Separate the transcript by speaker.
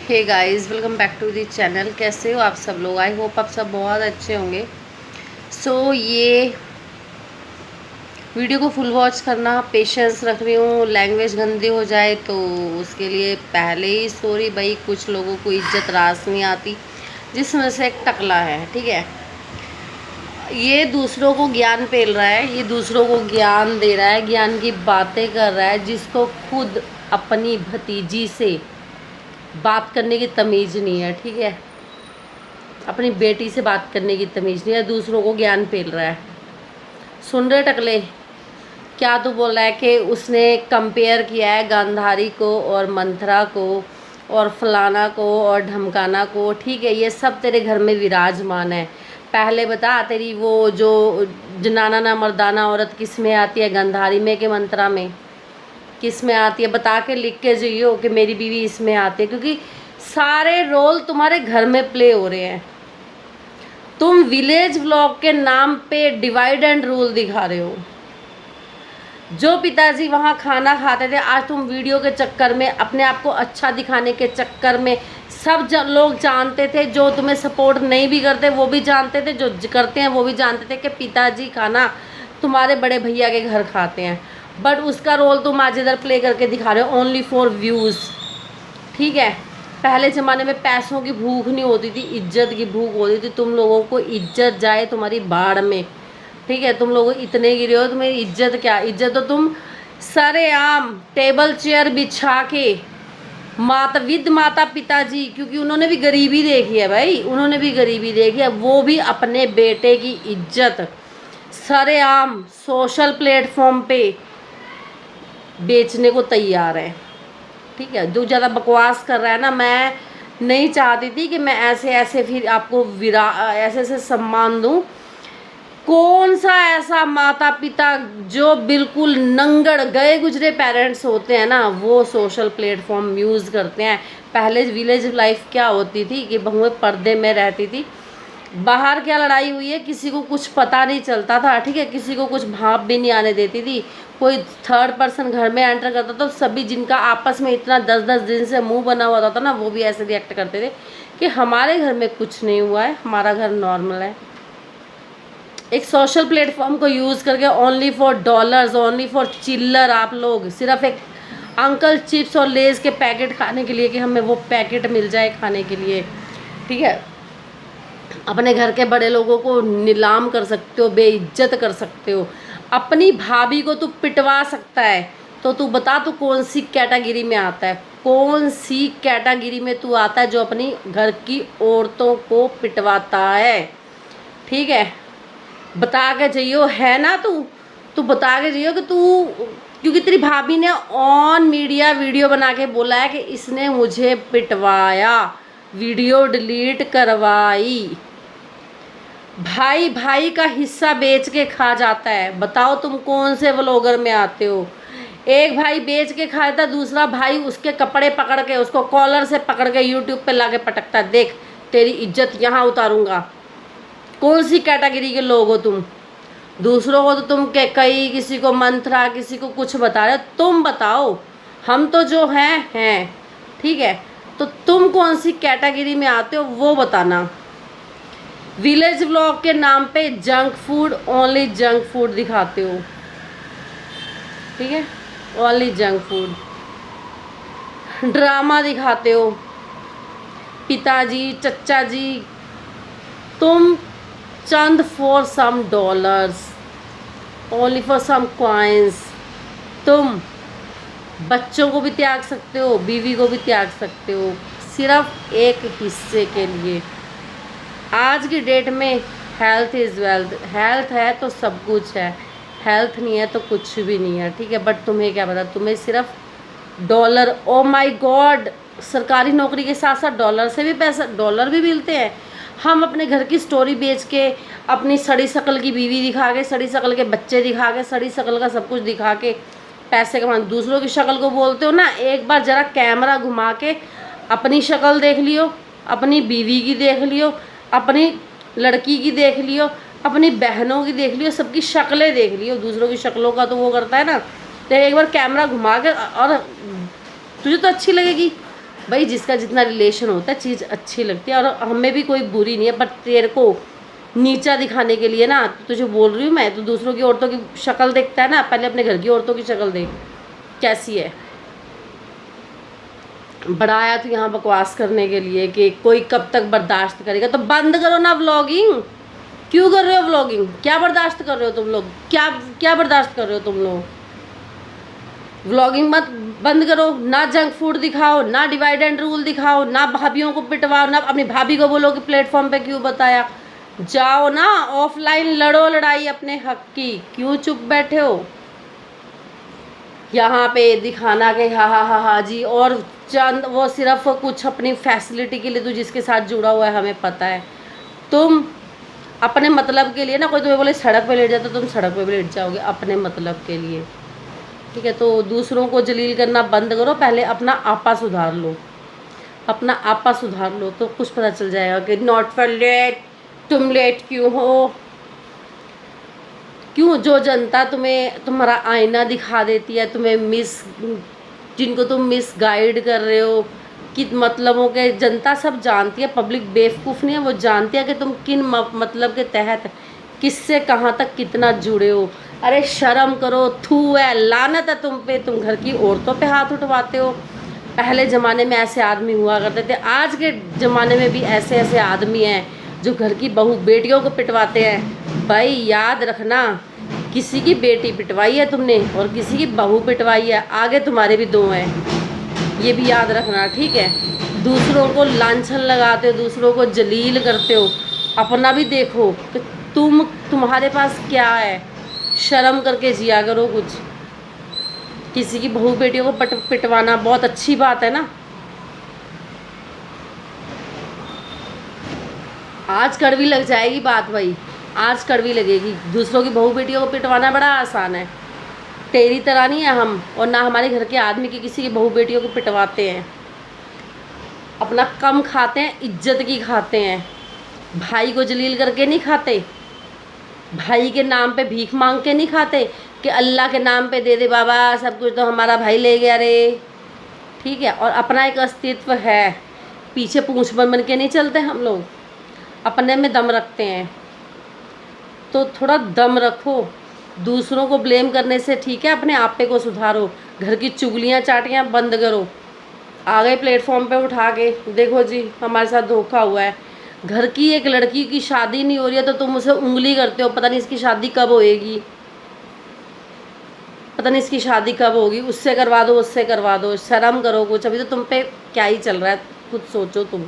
Speaker 1: Hey guys, welcome back to the channel. कैसे हो आप सब लोग? आई होप आप सब बहुत अच्छे होंगे। ये वीडियो को फुल वॉच करना, पेशेंस रख रही हूँ। लैंग्वेज गंदी हो जाए तो उसके लिए पहले ही सॉरी भाई। कुछ लोगों को इज्जत रास नहीं आती, जिसमें से एक टकला है। ठीक है, ये दूसरों को ज्ञान पेल रहा है, ये दूसरों को ज्ञान दे रहा है, ज्ञान की बातें कर रहा है, जिसको खुद अपनी भतीजी से बात करने की तमीज़ नहीं है। ठीक है, अपनी बेटी से बात करने की तमीज़ नहीं है, दूसरों को ज्ञान पेल रहा है। सुन रहे टकले? क्या तू बोल रहा है कि उसने कंपेयर किया है गांधारी को और मंथरा को और फलाना को और ढमकाना को। ठीक है, ये सब तेरे घर में विराजमान है। पहले बता, तेरी वो जो जनाना ना मर्दाना औरत किस में आती है? गांधारी में कि मंथरा में? किस में आती है? बता के लिख के जाइयो कि मेरी बीवी इसमें आती है, क्योंकि सारे रोल तुम्हारे घर में प्ले हो रहे हैं। तुम विलेज व्लॉग के नाम पे डिवाइड एंड रूल दिखा रहे हो। जो पिताजी वहाँ खाना खाते थे, आज तुम वीडियो के चक्कर में, अपने आप को अच्छा दिखाने के चक्कर में, सब लोग जानते थे। जो तुम्हें सपोर्ट नहीं भी करते वो भी जानते थे, जो करते हैं वो भी जानते थे कि पिताजी खाना तुम्हारे बड़े भैया के घर खाते हैं। बट उसका रोल तुम आज इधर प्ले करके दिखा रहे हो, ओनली फॉर व्यूज़। ठीक है, पहले ज़माने में पैसों की भूख नहीं होती थी, इज्जत की भूख होती थी। तुम लोगों को इज्जत जाए तुम्हारी बाढ़ में। ठीक है, तुम लोग इतने गिरे हो, तुम्हें इज्जत क्या? इज्जत तो तुम सरेआम टेबल चेयर बिछा के माता पिताजी, क्योंकि उन्होंने भी गरीबी देखी है भाई, उन्होंने भी गरीबी देखी है, वो भी अपने बेटे की इज्जत सरेआम सोशल प्लेटफॉर्म पे बेचने को तैयार है। ठीक है, जो ज़्यादा बकवास कर रहा है ना, मैं नहीं चाहती थी कि मैं ऐसे ऐसे फिर आपको ऐसे ऐसे सम्मान दूं। कौन सा ऐसा माता पिता जो बिल्कुल नंगड़ गए गुजरे पेरेंट्स होते हैं ना, वो सोशल प्लेटफॉर्म यूज़ करते हैं। पहले विलेज लाइफ क्या होती थी कि बहुएं पर्दे में रहती थी, बाहर क्या लड़ाई हुई है किसी को कुछ पता नहीं चलता था। ठीक है, किसी को कुछ भाप भी नहीं आने देती थी। कोई थर्ड पर्सन घर में एंटर करता तो सभी, जिनका आपस में इतना 10-10 दिन से मुंह बना हुआ था ना, वो भी ऐसे रिएक्ट करते थे कि हमारे घर में कुछ नहीं हुआ है, हमारा घर नॉर्मल है। एक सोशल प्लेटफॉर्म को यूज़ करके only for dollars, only for चिल्लर, आप लोग सिर्फ एक अंकल चिप्स और लेज़ के पैकेट खाने के लिए, कि हमें वो पैकेट मिल जाए खाने के लिए। ठीक है, अपने घर के बड़े लोगों को नीलाम कर सकते हो, बेइज्जत कर सकते हो। अपनी भाभी को तू पिटवा सकता है, तो तू बता तू कौन सी कैटेगरी में आता है? कौन सी कैटेगरी में तू आता है जो अपनी घर की औरतों को पिटवाता है? ठीक है, बता के जाइयो, है ना तू बता के जाइयो कि तू, क्योंकि तेरी भाभी ने ऑन मीडिया वीडियो बना के बोला है कि इसने मुझे पिटवाया, वीडियो डिलीट करवाई। भाई का हिस्सा बेच के खा जाता है। बताओ तुम कौन से व्लॉगर में आते हो? एक भाई बेच के खाता, दूसरा भाई उसके कपड़े पकड़ के, उसको कॉलर से पकड़ के यूट्यूब पे ला के पटकता है। देख तेरी इज्जत यहाँ उतारूंगा। कौन सी कैटेगरी के लोग हो तुम? दूसरों को तो तुम कई, किसी को मंथरा, किसी को कुछ बता रहे हो। तुम बताओ, हम तो जो हैं। ठीक है, तो तुम कौन सी कैटेगरी में आते हो वो बताना। विलेज व्लॉग के नाम पे junk food, only junk food दिखाते हो। ठीक है, ओनली जंक फूड ड्रामा दिखाते हो। पिताजी, चचा जी, तुम चंद for some dollars, only for some coins. तुम बच्चों को भी त्याग सकते हो, बीवी को भी त्याग सकते हो, सिर्फ एक हिस्से के लिए। आज की डेट में हेल्थ इज़ वेल्थ। हेल्थ है तो सब कुछ है, हेल्थ नहीं है तो कुछ भी नहीं है। ठीक है, बट तुम्हें क्या पता, तुम्हें सिर्फ डॉलर। ओ माय गॉड, सरकारी नौकरी के साथ साथ डॉलर से भी पैसा, डॉलर भी मिलते हैं। हम अपने घर की स्टोरी बेच के, अपनी सड़ी शकल की बीवी दिखा के, सड़ी शकल के बच्चे दिखा के, सड़ी शकल का सब कुछ दिखा के पैसे कमा। दूसरों की शक्ल को बोलते हो ना, एक बार ज़रा कैमरा घुमा के अपनी शक्ल देख लियो, अपनी बीवी की देख लियो, अपनी लड़की की देख लियो, अपनी बहनों की देख लियो, सबकी शक्लें देख लियो। दूसरों की शक्लों का तो वो करता है ना, तो एक बार कैमरा घुमा के, और तुझे तो अच्छी लगेगी। भाई जिसका जितना रिलेशन होता है चीज़ अच्छी लगती है, और हमें भी कोई बुरी नहीं है, पर तेरे को नीचा दिखाने के लिए ना तुझे बोल रही हूँ मैं, तो दूसरों की औरतों की शक्ल देखता है ना, पहले अपने घर की औरतों की शक्ल देख कैसी है। बड़ा आया तो यहाँ बकवास करने के लिए कि कोई कब तक बर्दाश्त करेगा, तो बंद करो ना व्लॉगिंग। क्यों कर रहे हो व्लॉगिंग? क्या बर्दाश्त कर रहे हो तुम लोग? क्या क्या बर्दाश्त कर रहे हो तुम लोग? व्लॉगिंग मत बंद करो ना, जंक फूड दिखाओ ना, डिवाइड एंड रूल दिखाओ ना, भाभीियों को पिटवाओ ना, अपनी भाभी को बोलो कि प्लेटफॉर्म पे क्यों बताया। जाओ ना ऑफलाइन, लड़ो लड़ाई अपने हक की, क्यों चुप बैठे हो यहाँ पे दिखाना के हा जी। और चंद वो सिर्फ कुछ अपनी फैसिलिटी के लिए, तो जिसके साथ जुड़ा हुआ है हमें पता है। तुम अपने मतलब के लिए ना, कोई तुम्हें बोले सड़क पे लेट जाता, तुम सड़क पे भी लेट जाओगे अपने मतलब के लिए, ठीक है। तो दूसरों को जलील करना बंद करो, पहले अपना आपा सुधार लो, अपना आपा सुधार लो, तो कुछ पता चल जाएगा कि नॉट फॉर लेट, तुम लेट क्यों हो। क्यों जो जनता तुम्हें तुम्हारा आईना दिखा देती है, तुम्हें जिनको तुम मिस गाइड कर रहे हो कि मतलबों के, जनता सब जानती है, पब्लिक बेवकूफ़ नहीं है, वो जानती है कि तुम किन मतलब के तहत किससे कहाँ तक कितना जुड़े हो। अरे शर्म करो, थू है, लानत है तुम पे, तुम घर की औरतों पे हाथ उठवाते हो। पहले ज़माने में ऐसे आदमी हुआ करते थे, आज के ज़माने में भी ऐसे ऐसे आदमी हैं जो घर की बहू बेटियों को पिटवाते हैं। भाई याद रखना, किसी की बेटी पिटवाई है तुमने और किसी की बहू पिटवाई है, आगे तुम्हारे भी दो हैं, ये भी याद रखना, ठीक है। दूसरों को लांछन लगाते हो, दूसरों को जलील करते हो, अपना भी देखो कि तुम्हारे पास क्या है। शर्म करके जिया करो कुछ। किसी की बहू बेटियों को पिटवाना बहुत अच्छी बात है ना। आज कड़वी लग जाएगी बात भाई, आज कड़वी लगेगी। दूसरों की बहू बेटियों को पिटवाना बड़ा आसान है, तेरी तरह नहीं है हम, और ना हमारे घर के आदमी की किसी की बहू बेटियों को पिटवाते हैं। अपना कम खाते हैं, इज्जत की खाते हैं, भाई को जलील करके नहीं खाते, भाई के नाम पे भीख मांग के नहीं खाते कि अल्लाह के नाम पे दे दे बाबा, सब कुछ तो हमारा भाई ले गया रे, ठीक है। और अपना एक अस्तित्व है, पीछे पूंछ बन के नहीं चलते हम लोग, अपने में दम रखते हैं। तो थोड़ा दम रखो, दूसरों को ब्लेम करने से ठीक है अपने आपे को सुधारो, घर की चुगलियाँ चाटियाँ बंद करो। आ गए प्लेटफॉर्म पे उठा के, देखो जी हमारे साथ धोखा हुआ है, घर की एक लड़की की शादी नहीं हो रही है तो तुम उसे उंगली करते हो, पता नहीं इसकी शादी कब होएगी, पता नहीं इसकी शादी कब होगी, उससे करवा दो उससे करवा दो। शर्म करो कुछ, अभी तो तुम पे क्या ही चल रहा है, खुद सोचो तुम।